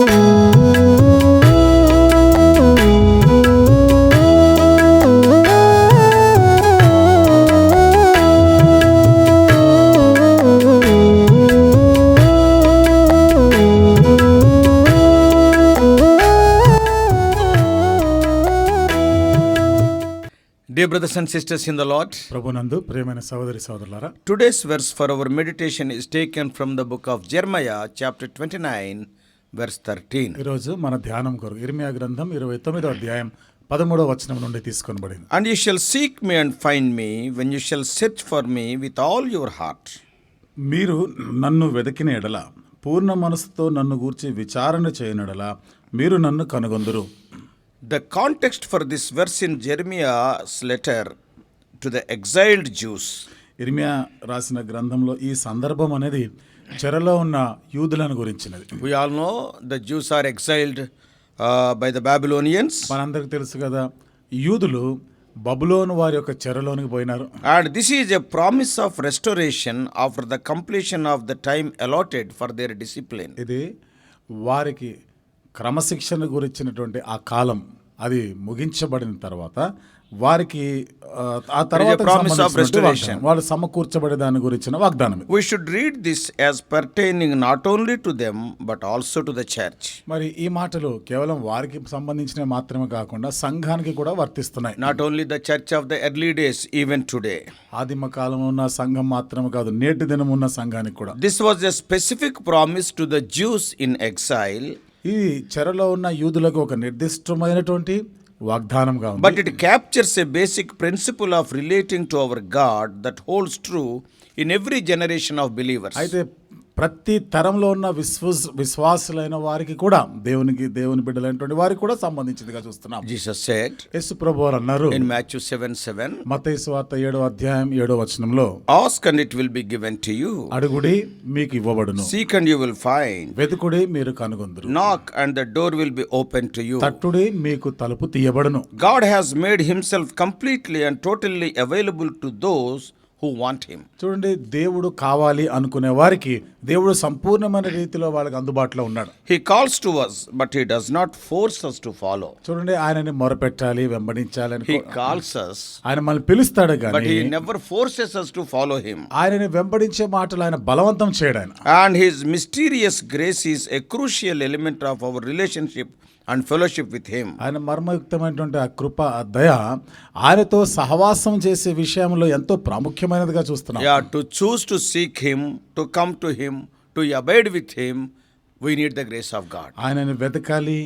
Dear brothers and sisters in the Lord, ప్రభునందు ప్రియమైన సహోదరి సహోదరులారా, today's verse for our meditation is taken from the book of Jeremiah, chapter 29, verse 13. ఈరోజు మన ధ్యానం కొరకు ఇర్మియా గ్రంథం 29వ అధ్యాయం 13వ వచనం నుండి తీసుకొనబడింది. And you shall seek me and find me when you shall search for me with all your heart. మీరు నన్ను వెతికిన ఎడల, పూర్ణ మనసుతో నన్ను గూర్చి విచారణ చేయనెడల మీరు నన్ను కనుగొందురు. The context for this verse in Jeremiah's letter to the exiled Jews. ఇర్మియా రాసిన గ్రంథంలో ఈ సందర్భం అనేది చెరలో ఉన్న యూదులను గురించినది. We all know the Jews are exiled by the Babylonians. మనందరికీ తెలుసు కదా, యూదులు బబులోను వారి యొక్క చెరలోనికి పోయినారు. And this is a promise of restoration after the completion of the time allotted for their discipline. ఇది వారికి క్రమశిక్షణ గురించినటువంటి ఆ కాలం అది ముగించబడిన తర్వాత వారికి ఆ తర్వాత వాళ్ళు సమకూర్చబడే దాని గురించిన వాగ్దానం. We should read this as pertaining not only to them but also to the church. మరి ఈ మాటలు కేవలం వారికి సంబంధించినవి మాత్రమే కాకుండా సంఘానికి కూడా వర్తిస్తున్నాయి. Not only the church of the early days, even today. ఆదిమ కాలంలో ఉన్న సంఘం మాత్రమే కాదు, నేటి దినం ఉన్న సంఘానికి కూడా. This was a specific promise to the Jews in exile. ఈ చెరలో ఉన్న యూదులకు ఒక నిర్దిష్టమైనటువంటి వాగ్దానంగా ఉంది. But it captures a basic principle of relating to our God that holds true in every generation of believers. అయితే ప్రతి తరంలో ఉన్న విశ్వాసులైన వారికి కూడా దేవుని బిడ్డలైనటువంటి వారికి కూడా సంబంధించిందిగా చూస్తున్నాం. Jesus said, యేసు ప్రభువారు అన్నారు in Matthew 7:7, మత్తయి సువార్త 7వ అధ్యాయం 7వ వచనంలో, ask and it will be given to you, అడుగుడి మీకు ఇవ్వబడును, seek and you will find, వెతుకుడి మీరు కనుగొందురు, knock and the door will be open to you, తట్టుడి మీకు తలుపు తీయబడును. God has made himself completely and totally available to those who want him. చూడండి, దేవుడు కావాలి అనుకునే వారికి దేవుడు సంపూర్ణమైన రీతిలో వాళ్ళకి అందుబాటులో ఉన్నాడు. He calls to us but he does not force us to follow. చూడండి, ఆయనని మొరపెట్టాలి, వెంబడించాలని He calls us, ఆయన మనల్ని పిలుస్తాడు but కానీ he never forces us to follow him. ఆయనని వెంబడించే మాటలు ఆయన బలవంతం చేయడు ఆయన. And his mysterious grace is a crucial element of our relationship and fellowship with him. ఆయన మర్మయుక్తమైనటువంటి ఆ కృప, ఆ దయ ఆయనతో సహవాసం చేసే విషయంలో ఎంతో ప్రాముఖ్యమైనదిగా చూస్తున్నాం. Yeah, to choose to seek him, to come to him, to abide with him, we need the grace of God. ఆయనని వెతకాలి,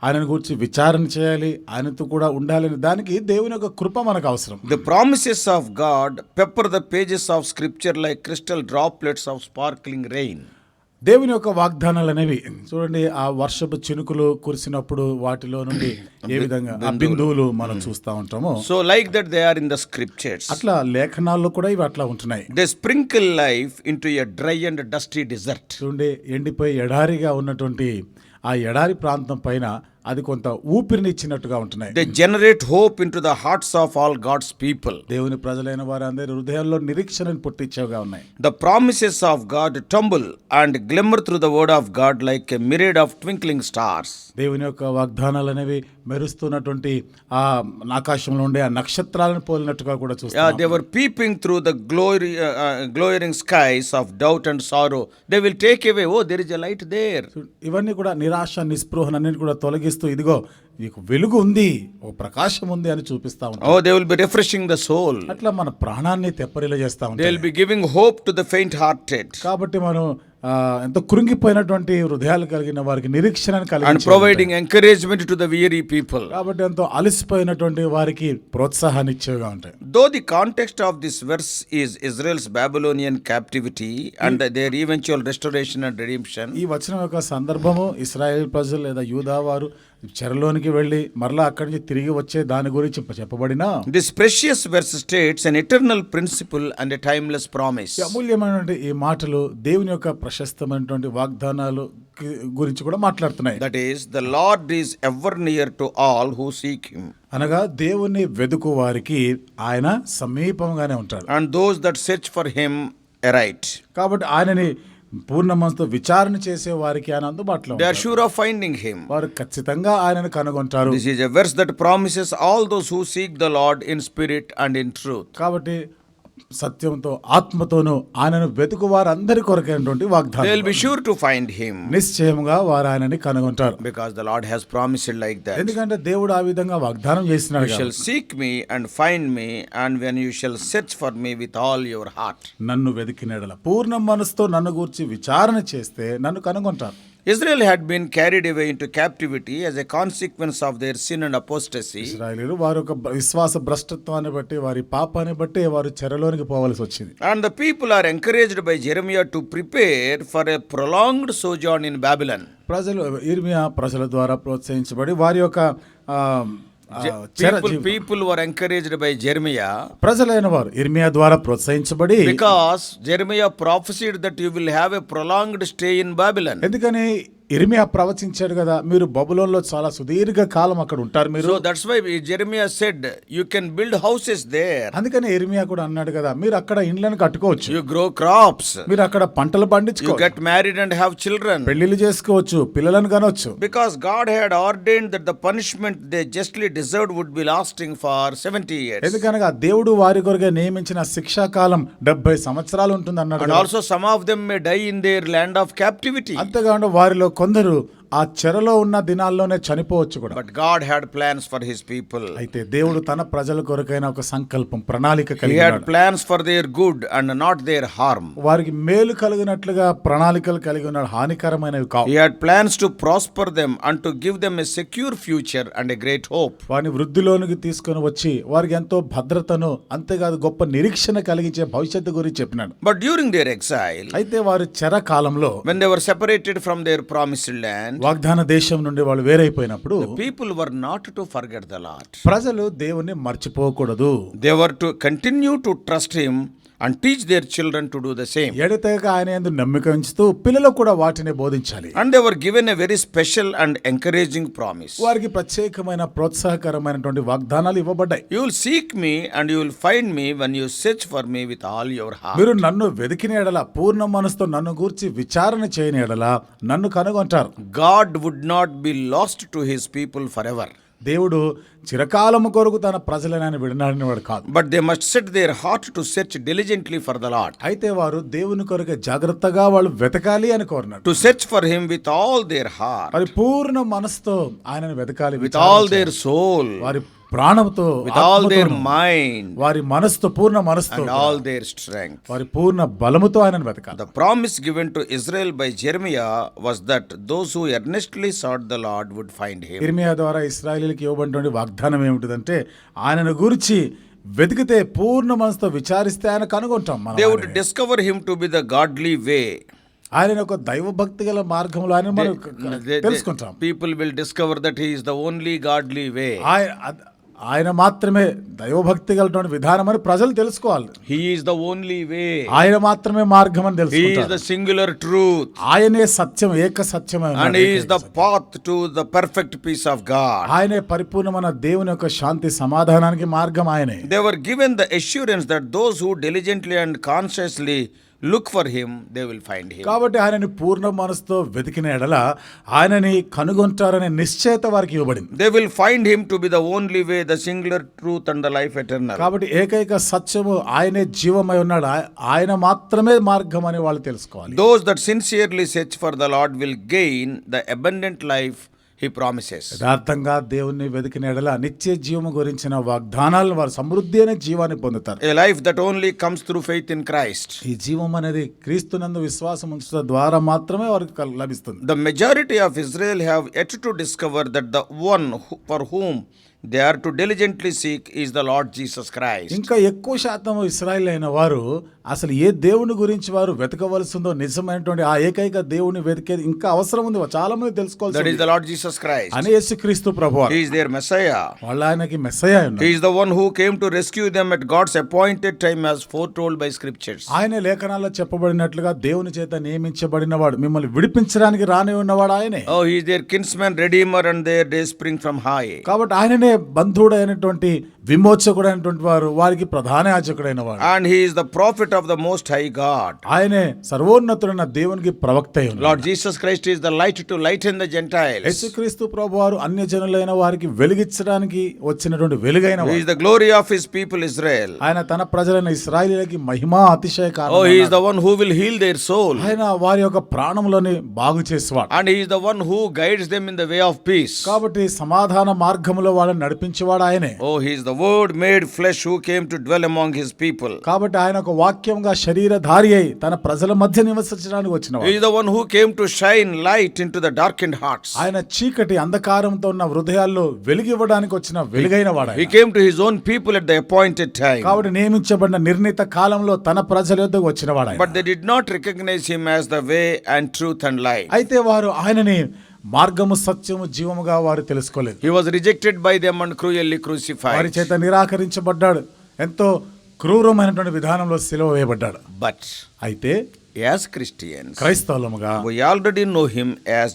ఆయనను గురించి విచారణ చేయాలి, ఆయనతో కూడా ఉండాలని దానికి దేవుని యొక్క కృప మనకు అవసరం. The promises of God pepper the pages of scripture like crystal droplets of sparkling rain. దేవుని యొక్క వాగ్దానాలు అనేవి చూడండి, ఆ వర్షపు చినుకులు కురిసినప్పుడు వాటిలో నుండి ఏ విధంగా ఆ బిందువులు మనం చూస్తూ ఉంటామో, So like that they are in the scriptures. అట్లా లేఖనాల్లో కూడా ఇవి అట్లా ఉంటున్నాయి. They sprinkle life into a dry and dusty desert. చూడండి, ఎండిపోయి ఎడారిగా ఉన్నటువంటి ఆ ఎడారి ప్రాంతం పైన అది కొంత ఊపిరిని ఇచ్చినట్టుగా ఉంటున్నాయి. They generate hope into the hearts of all God's people. దేవుని ప్రజలైన వారందరి హృదయాల్లో నిరీక్షణను పుట్టించేవిగా ఉన్నాయి. The promises of God tumble and glimmer through the word of God like a myriad of twinkling stars. దేవుని యొక్క వాగ్దానాలు అనేవి మెరుస్తున్నటువంటి ఆ ఆకాశంలో ఉండే ఆ నక్షత్రాలను పోలినట్టుగా కూడా చూస్తాం. They were peeping through the glowing skies of doubt and sorrow. They will take away, oh, there is a light there. ఇవన్నీ కూడా నిరాశ, నిస్పృహనన్నిటి కూడా తొలగిస్తూ ఇదిగో నీకు వెలుగు ఉంది, ఓ ప్రకాశం ఉంది అని చూపిస్తా ఉంటారు. Oh, they will be refreshing the soul. అట్లా మన ప్రాణాన్ని తెప్పరిల్ల చేస్తా ఉంటారు. They will be giving hope to the faint hearted. కాబట్టి మనం ఎంతో కృంగిపోయినటువంటి హృదయాలు కలిగిన వారికి నిరీక్షణను And కలిగించి providing encouragement to the weary people. కాబట్టి ఎంతో అలసిపోయినటువంటి వారికి ప్రోత్సాహాన్ని ఇచ్చేవిగా ఉంటాయి. Though the context of this verse is Israel's Babylonian captivity and their eventual restoration and redemption, ఈ వచనం యొక్క సందర్భము ఇశ్రాయేల్ ప్రజలు లేదా యూదా వారు చెరలోనికి వెళ్ళి మరలా అక్కడి నుంచి తిరిగి వచ్చే దాని గురించి చెప్పబడిన this precious verse states an eternal principle and a timeless promise. అమూల్యమైనటువంటి ఈ మాటలు దేవుని యొక్క ప్రశస్తమైనటువంటి వాగ్దానాలు గురించి కూడా మాట్లాడుతున్నాయి. That is, the Lord is ever near to all who seek him. అనగా దేవుని వెదుకు వారికి ఆయన సమీపంగానే ఉంటాడు. And those that search for him aright. కాబట్టి ఆయనని పూర్ణ మనసుతో విచారణ చేసే వారికి ఆయన అందుబాటులో They are ఉంటారు. sure of finding him. వారు ఖచ్చితంగా ఆయనను కనుగొంటారు. This is a verse that promises all those who seek the Lord in spirit and in truth. కాబట్టి సత్యంతో ఆత్మతోనూ ఆయనను వెతుకు వారందరి కొరకైనటువంటి They will వాగ్దానం be sure to find him నిశ్చయముగా వారు ఆయనని కనుగొంటారు. because the Lord has promised it like that. ఎందుకంటే దేవుడు ఆ విధంగా వాగ్దానం చేసినాడు You shall కాబట్టి. seek me and find me, and when you shall search for me with all your heart. నన్ను వెతికినడల పూర్ణ మనసుతో నన్ను గూర్చి విచారణ చేస్తే నన్ను కనుగొంటారు. Israel had been carried away into captivity as a consequence of their sin and apostasy. ఇశ్రాయేలీయులు వారి యొక్క విశ్వాస భ్రష్టత్వాన్ని బట్టి వారి పాపాన్ని బట్టి వారు చెరలోనికి పోవలసి వచ్చింది. And the people are encouraged by Jeremiah to prepare for a prolonged sojourn in Babylon. ప్రజలు ఇర్మియా ప్రజల ద్వారా ప్రోత్సహించబడి వారి యొక్క People were encouraged by Jeremiah ప్రజలైన వారు ఇర్మియా ద్వారా ప్రోత్సహించబడి because Jeremiah prophesied that you will have a prolonged stay in Babylon. ఎందుకని ఇర్మియా ప్రవచించాడు కదా, మీరు బబులోన్లో చాలా సుదీర్ఘ కాలం అక్కడ ఉంటారు మీరు. So that's why Jeremiah said you can build houses there. అందుకని ఇర్మియా కూడా అన్నాడు కదా, మీరు అక్కడ ఇండ్లను కట్టుకోవచ్చు, You grow crops. మీరు అక్కడ పంటలు You పండించుకోవచ్చు, get married and have children. పెళ్లిళ్ళు చేసుకోవచ్చు, పిల్లలను కనవచ్చు. Because God had ordained that the punishment they justly deserved would be lasting for 70 years. ఎందుకనగా దేవుడు వారి కొరగా నియమించిన శిక్షా కాలం 70 సంవత్సరాలు ఉంటుంది అన్నాడు And కదా. also some of them may die in their land of captivity. అంతేకాకుండా వారిలో కొందరు ఆ చెరలో ఉన్న దినాల్లోనే చనిపోవచ్చు కూడా. But God had plans for his people. అయితే దేవుడు తన ప్రజల కొరకైన ఒక సంకల్పం ప్రణాళిక He కలిగి had ఉన్నాడు. plans for their good and not their harm. వారికి మేలు కలిగినట్లుగా ప్రణాళికలు కలిగి ఉన్నాడు, హానికరమైనవి కావు. He had plans to prosper them and to give them a secure future and a great hope. వారిని వృద్ధిలోనికి తీసుకొని వచ్చి వారికి ఎంతో భద్రతను, అంతేకాదు గొప్ప నిరీక్షణ కలిగించే భవిష్యత్తు గురించి చెప్పినాడు. But during their exile, అయితే వారు చెర కాలంలో when they were separated from their promised land, వాగ్దాన దేశం నుండి వాళ్ళు వేరైపోయినప్పుడు people were not to forget the Lord. ప్రజలు దేవుణ్ణి మర్చిపోకూడదు. They were to continue to trust him and teach their children to do the same. ఎడతెగక ఆయన యందు నమ్మిక ఉంచుతూ పిల్లలకు కూడా వాటిని బోధించాలి. And they were given a very special and encouraging promise. వారికి ప్రత్యేకమైన ప్రోత్సాహకరమైనటువంటి వాగ్దానాలు ఇవ్వబడ్డాయి. You will seek me and you will find me when you search for me with all your heart. మీరు నన్ను వెదికిన ఎడల, పూర్ణ మనసుతో నన్ను గూర్చి విచారణ చేయని ఎడల నన్ను కనుగొంటారు. God would not be lost to his people forever. దేవుడు చిరకాలము కొరకు తన ప్రజలను విడనాడిన వాడు కాదు. But they must set their heart to search diligently for the Lord. అయితే వారు దేవుని కొరకు జాగ్రత్తగా వాళ్ళు వెతకాలి అని కోరినాడు. To search for him with all their heart. మరి పూర్ణ మనసుతో ఆయనను వెతకాలి, With all their soul. వారి ప్రాణంతో, With all their ఆత్మతోను, mind. వారి మనసుతో, పూర్ణ మనసుతో, And all their strength. వారి పూర్ణ బలముతో ఆయనను వెతకాలి. The promise given to Israel by Jeremiah was that those who earnestly sought the Lord would find him. ఇర్మియా ద్వారా ఇశ్రాయేలీయులకు ఇవ్వబడినటువంటి వాగ్దానం ఏమిటిదంటే ఆయనను గురించి వెతికితే, పూర్ణ మనసుతో విచారిస్తే ఆయన కనుగొంటాం మనం They would ఆయనని. discover him to be the godly way. ఆయన ఒక దైవ భక్తి గల మార్గంలో ఆయన మనం తెలుసుకుంటాం. People will discover that he is the only godly way. ఆయన మాత్రమే దైవభక్తి గలటువంటి విధానం అని ప్రజలు తెలుసుకోవాలి. He is the only way. ఆయన మాత్రమే మార్గం అని He is తెలుసుకుంటారు. the singular truth. ఆయనే సత్యం, ఏక సత్యమే And he is the path to the perfect peace of God. ఆయనే పరిపూర్ణమైన దేవుని యొక్క శాంతి సమాధానానికి మార్గం ఆయనే. They were given the assurance that those who diligently and consciously look for him, they will find him. కాబట్టి ఆయనని పూర్ణ మనసుతో వెతికిన ఎడల ఆయనని కనుగొంటారనే నిశ్చయత వారికి ఇవ్వబడింది. They will find him to be the only way, the singular truth and the life eternal. కాబట్టి ఏకైక సత్యము ఆయనే జీవమై ఉన్నాడు, ఆయన మాత్రమే మార్గం అని వాళ్ళు తెలుసుకోవాలి. Those that sincerely search for the Lord will gain the abundant life he promises. యథార్థంగా దేవుణ్ణి వెతికిన ఎడల నిత్య జీవము గురించిన వాగ్దానాలను వారు సమృద్ధి అనే జీవాన్ని పొందుతారు. A life that only comes through faith in Christ. ఈ జీవం అనేది క్రీస్తునందు విశ్వాసం ఉంచడం ద్వారా మాత్రమే వారికి లభిస్తుంది. The majority of Israel have yet to discover that the one for whom they are to diligently seek is the Lord Jesus Christ. ఇంకా ఎక్కువ శాతం ఇశ్రాయేల్ అయిన వారు అసలు ఏ దేవుని గురించి వారు వెతకవలసిందో, నిజమైనటువంటి ఆ ఏకైక దేవుని వెతికేది ఇంకా అవసరం ఉంది, చాలా మంది That is తెలుసుకోవాలి. the Lord Jesus Christ. అని యేసుక్రీస్తు ప్రభువారు, He is their Messiah. వాళ్ళ ఆయనకి మెస్సయ్య ఉన్నారు. He is the one who came to rescue them at God's appointed time as foretold by scriptures. ఆయన లేఖనాల్లో చెప్పబడినట్లుగా దేవుని చేత నియమించబడినవాడు, మిమ్మల్ని విడిపించడానికి రాని ఉన్నవాడు ఆయనే. Oh, He is their kinsman, redeemer and their dayspring from high. కాబట్టి ఆయననే బంధువుడైనటువంటి విమోచకుడైనటువంటి వారు, వారికి ప్రధాన యాజకుడైన వాడు. And he is the prophet of the Most High God. ఆయనే సర్వోన్నతుడైన దేవునికి ప్రవక్త అయి ఉన్నాడు. Lord Jesus Christ is the light to lighten the Gentiles. యేసుక్రీస్తు ప్రభువారు అన్యజనులైన వారికి వెలిగించడానికి వచ్చినటువంటి వెలుగైన He వాడు. is the glory of his people Israel. ఆయన తన ప్రజలైన ఇశ్రాయేలీయులకి మహిమా అతిశయ Oh, కారణం. he is the one who will heal their soul. ఆయన వారి యొక్క ప్రాణములని బాగు చేసేవాడు. And he is the one who guides them in the way of peace. కాబట్టి సమాధాన మార్గములో వాళ్ళని నడిపించేవాడు ఆయనే. Oh, he is the word made flesh who came to dwell among his people. కాబట్టి ఆయన ఒక వాక్యంగా శరీరధారి అయి తన ప్రజల మధ్య నివసించడానికి He వచ్చినవాడు. is the one who came to shine light into the darkened hearts. ఆయన చీకటి అంధకారంతో ఉన్న హృదయాల్లో వెలుగివ్వడానికి వచ్చిన వెలుగైన వాడు He ఆయన. came to his own people at the appointed time. కాబట్టి నియమించబడిన నిర్ణీత కాలంలో తన ప్రజల యొద్దకు వచ్చినవాడు ఆయన. But they did not recognize him as the way and truth and life. అయితే వారు ఆయనని మార్గము సత్యము జీవముగా వారు తెలుసుకోలేదు. He was rejected by them and cruelly వారి crucified. చేత నిరాకరించబడ్డాడు, ఎంతో క్రూరమైనటువంటి విధానంలో సిలువ వేయబడ్డాడు. But అయితే as Christians, క్రైస్తవులముగా we already know him as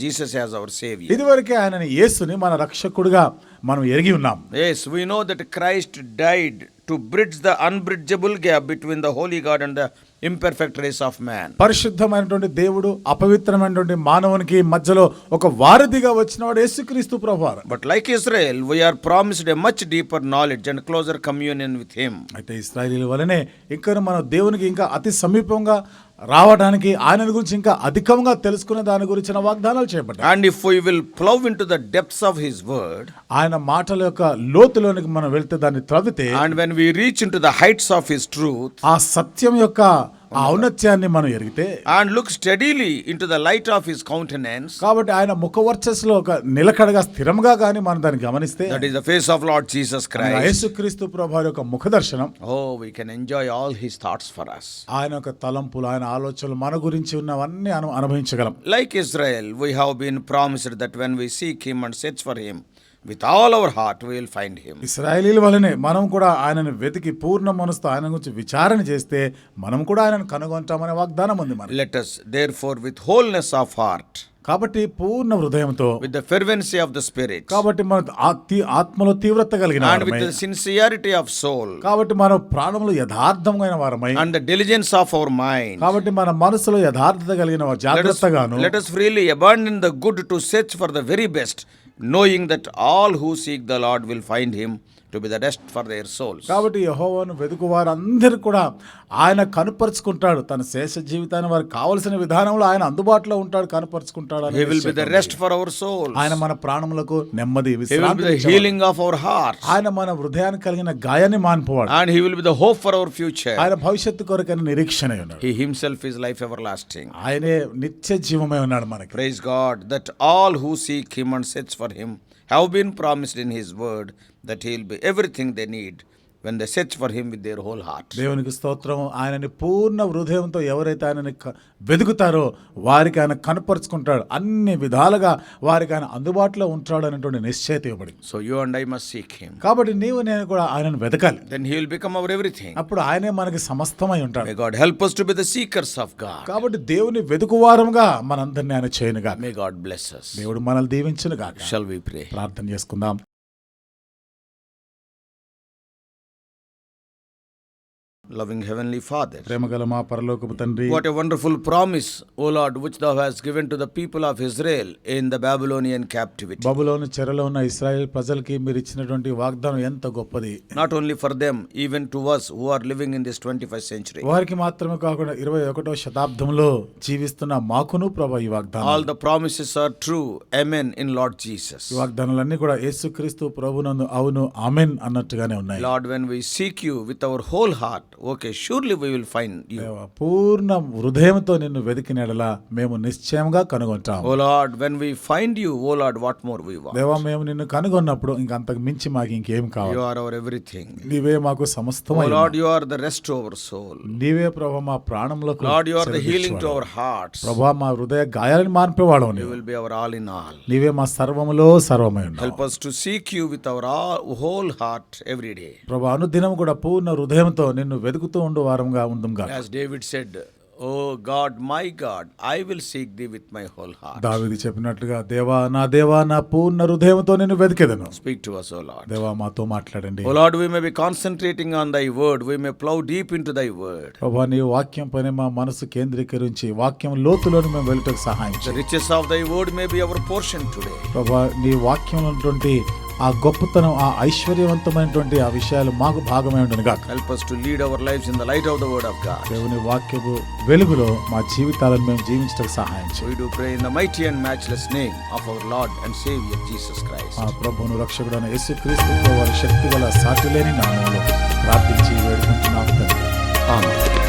Jesus as our Savior. ఇదివరకే ఆయనని యేసుని మన రక్షకుడిగా మనం ఎరిగి ఉన్నాం. Yes, we know that Christ died to bridge the unbridgeable gap between the holy God and the imperfect race of man. పరిశుద్ధమైనటువంటి దేవుడు అపవిత్రమైనటువంటి మానవునికి మధ్యలో ఒక వారధిగా వచ్చినవాడు యేసుక్రీస్తు ప్రభువారు. But like Israel, we are promised a much deeper knowledge and closer communion with him. అయితే ఇశ్రాయేలీయుల వలనే ఇంకా మనం దేవునికి ఇంకా అతి సమీపంగా రావడానికి, ఆయన గురించి ఇంకా అధికంగా తెలుసుకునే దాని గురించిన వాగ్దానాలు చేయబడ్డాయి. And if we will plow into the depths of his word, ఆయన మాటల యొక్క లోతులోనికి మనం వెళ్తే దాన్ని త్రవ్వితే, and when we reach into the heights of his truth, ఆ సత్యం యొక్క ఆ ఔన్నత్యాన్ని మనం ఎరిగితే, and look steadily into the light of his countenance, కాబట్టి ఆయన ముఖవర్చస్సులో ఒక నిలకడగా స్థిరంగా కానీ మనం దాన్ని గమనిస్తే, that is the face of Lord Jesus Christ. యేసుక్రీస్తు ప్రభువారి యొక్క ముఖ దర్శనం, Oh, we can enjoy all his thoughts for us. ఆయన యొక్క తలంపులు, ఆయన ఆలోచనలు మన గురించి ఉన్నవన్నీ అనుభవించగలం. Like Israel, we have been promised that when we seek him and search for him with all our heart, we will find him. ఇశ్రాయేలీయుల వలనే మనం కూడా ఆయనను వెతికి పూర్ణ మనసుతో ఆయన గురించి విచారణ చేస్తే మనం కూడా ఆయనను కనుగొంటామనే వాగ్దానం ఉంది మనకి. Let us therefore with wholeness of heart, కాబట్టి పూర్ణ హృదయంతో, with the fervency of the spirit, కాబట్టి మన ఆత్మలో తీవ్రత కలిగిన and with వారమై, the sincerity of soul, కాబట్టి మన ప్రాణంలో యథార్థమైన వారమై, and the diligence of our mind, కాబట్టి మన మనసులో యథార్థత కలిగిన వారు జాగ్రత్తగాను, let us freely abandon the good to search for the very best, knowing that all who seek the Lord will find him to be the rest for their souls. కాబట్టి యెహోవాను వెతుకు వారందరూ కూడా ఆయన కనుపరుచుకుంటాడు. తన శేష జీవితాన్ని వారికి కావలసిన విధానంలో ఆయన అందుబాటులో ఉంటాడు, కనుపరుచుకుంటాడు. He will be the rest for our souls. ఆయన మన ప్రాణములకు నెమ్మది, He will be విశ్రాంతి the ఇచ్చేవాడు. healing of our hearts, ఆయన మన హృదయానికి కలిగిన గాయాన్ని మాన్పువాడు. and he will be the hope for our future. ఆయన భవిష్యత్తు కొరకైన నిరీక్షణ ఉన్నాడు. He himself is life everlasting. ఆయనే నిత్య జీవమై ఉన్నాడు మనకి. Praise God that all who seek him and search for him have been promised in his word that he will be everything they need when they search for him with their whole heart. దేవునికి స్తోత్రం. ఆయనని పూర్ణ హృదయంతో ఎవరైతే ఆయనని వెతుకుతారో వారికి ఆయన కనపరుచుకుంటాడు, అన్ని విధాలుగా వారికి ఆయన అందుబాటులో ఉంటాడు అనేటువంటి నిశ్చయత ఇవ్వబడింది. So you and I must seek him. కాబట్టి నీవు నేను కూడా ఆయనను వెతకాలి. Then he will become our everything. అప్పుడు ఆయనే మనకి సమస్తమై ఉంటాడు. May God help us to be the seekers of God. కాబట్టి దేవుని వెతుకువారంగా మనందరినీ ఆయన చేయనుగా. May God bless us. దేవుడు మనల్ని దీవించును గాక. Shall we pray? ప్రార్థన చేసుకుందాం. Loving Heavenly Father, ప్రేమగల మా పరలోకపు తండ్రి, what a wonderful promise, O Lord, which thou hast given to the people of Israel in the Babylonian captivity. బబులోను చెరలో ఉన్న ఇశ్రాయేల్ ప్రజలకి మీరు ఇచ్చినటువంటి వాగ్దానం ఎంత గొప్పది. Not only for them, even to us who are living in this 21st century. వారికి మాత్రమే కాకుండా 21వ శతాబ్దంలో జీవిస్తున్న మాకును ప్రభు ఈ వాగ్దానం. All the promises are true. Amen in Lord Jesus. ఈ వాగ్దానాలన్నీ కూడా యేసుక్రీస్తు ప్రభునందు అవును ఆమెన్ అన్నట్టుగానే ఉన్నాయి. Lord, when we seek you with our whole heart, okay, surely we will find you. దేవా, పూర్ణ హృదయంతో నిన్ను వెతికినడలా మేము నిశ్చయంగా కనుగొంటాం. Oh Lord, when we find you, oh Lord, what more we want? దేవా, మేము నిన్ను కనుగొన్నప్పుడు ఇంకంతకు మించి మాకు ఇంకేం కావాలి. You are our everything. నీవే మాకు సమస్తమై Oh Lord, you are the rest to our soul. నీవే ప్రభు మా ప్రాణములకు Lord, you are the సెలవిచ్చేవాడు. healing to our hearts. ప్రభా, మా హృదయ గాయాలను మార్పేవాడు You నీవు. will be our all in all. నీవే మా సర్వములో సర్వమై ఉన్నావు. Help us to seek you with our whole heart every day. ప్రభా, అనుదినం కూడా పూర్ణ హృదయంతో నిన్ను వెతుకుతూ ఉండు వారంగా ఉందాం గాక. As David said, Oh God, my God, I will seek thee with my whole heart. దావీదు చెప్పినట్లుగా దేవా నా పూర్ణ హృదయంతో నేను వెతికెదను. Speak to us, O Lord. దేవా మాతో మాట్లాడండి. O Lord, we may be concentrating on thy word. We may plow deep into thy word. ప్రభా నీ వాక్యం పైన మా మనసు కేంద్రీకరించి వాక్యం లోతులోని మేము వెళ్ళటకు సహాయం The చేయి. riches of thy word may be our portion today. ప్రభా నీ వాక్యంలో ఉన్నటువంటి ఆ గొప్పతనం, ఆ ఐశ్వర్యవంతమైనటువంటి ఆ విషయాలు మాకు భాగమై ఉండను గాక. Help us to lead our lives in the light of the word of God. దేవుని వాక్యపు వెలుగులో మా జీవితాలను మేము జీవించడానికి సహాయం చేయి. We do pray in the mighty and matchless name of our Lord and Savior Jesus Christ. ఆ ప్రభువును రక్షకుడైన యేసుక్రీస్తు వారి శక్తి గల సాటి లేని నామములో ప్రార్థించి వేడుకుంటున్నాము తండ్రి. Amen.